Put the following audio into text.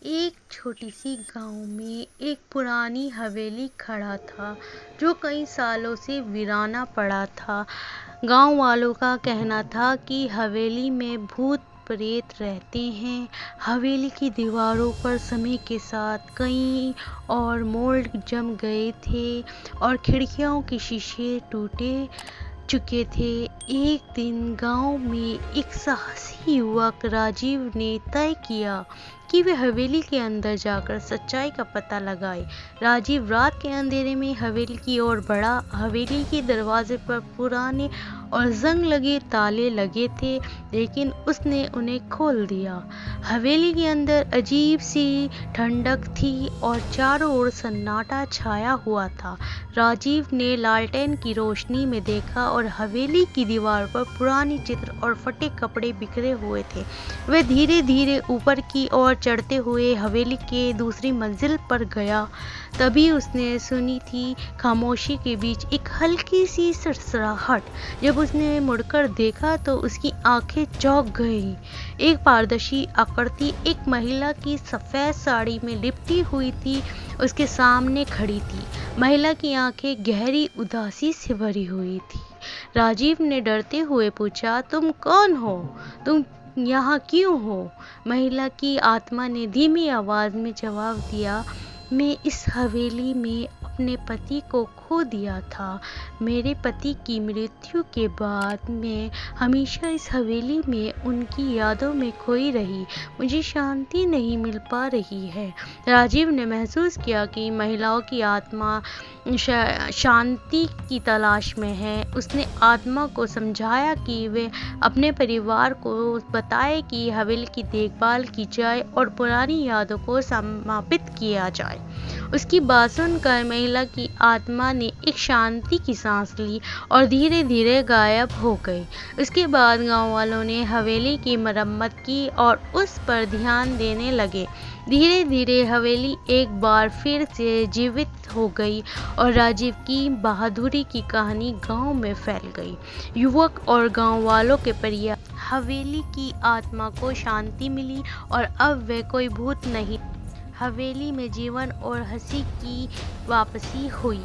एक छोटी सी गांव में एक पुरानी हवेली खड़ा था जो कई सालों से वीराना पड़ा था। गांव वालों का कहना था कि हवेली में भूत प्रेत रहते हैं। हवेली की दीवारों पर समय के साथ कई और मोल्ड जम गए थे और खिड़कियों के शीशे टूटे चुके थे। एक दिन गांव में एक साहसी युवक राजीव ने तय किया कि वे हवेली के अंदर जाकर सच्चाई का पता लगाए। राजीव रात के अंधेरे में हवेली की ओर बढ़ा। हवेली के दरवाजे पर पुराने और जंग लगे ताले लगे थे, लेकिन उसने उन्हें खोल दिया। हवेली के अंदर अजीब सी ठंडक थी और चारों ओर सन्नाटा छाया हुआ था। राजीव ने लालटेन की रोशनी में देखा और हवेली की दीवार पर पुराने चित्र और फटे कपड़े बिखरे हुए थे। वह धीरे धीरे ऊपर की ओर चढ़ते हुए हवेली के दूसरी मंजिल पर गया। तभी उसने सुनी थी खामोशी के बीच एक हल्की सी सरसराहट। जब उसने मुड़कर देखा तो उसकी आंखें चौंक गईं। एक पारदर्शी आकृति एक महिला की सफेद साड़ी में लिपटी हुई थी, उसके सामने खड़ी थी। महिला की आंखें गहरी उदासी से भरी हुई थी। राजीव ने डरते हुए पूछा, तुम कौन हो? तुम यहाँ क्यों हो? महिला की आत्मा ने धीमी आवाज में जवाब दिया, मैं इस हवेली में अपने पति को खो दिया था। मेरे पति की मृत्यु के बाद मैं हमेशा इस हवेली में उनकी यादों में खोई रही। मुझे शांति नहीं मिल पा रही है। राजीव ने महसूस किया कि महिलाओं की आत्मा शांति की तलाश में है। उसने आत्मा को समझाया कि वे अपने परिवार को बताए कि हवेली की देखभाल की जाए और पुरानी यादों को समापित किया जाए। उसकी बात सुनकर महिला की आत्मा ने एक शांति की सांस ली और धीरे धीरे गायब हो गई। उसके बाद गांव वालों ने हवेली की मरम्मत की और उस पर ध्यान देने लगे। धीरे धीरे हवेली एक बार फिर से जीवित हो गई और राजीव की बहादुरी की कहानी गांव में फैल गई। युवक और गांव वालों के परिवार हवेली की आत्मा को शांति मिली और अब वह कोई भूत नहीं। हवेली में जीवन और हंसी की वापसी हुई।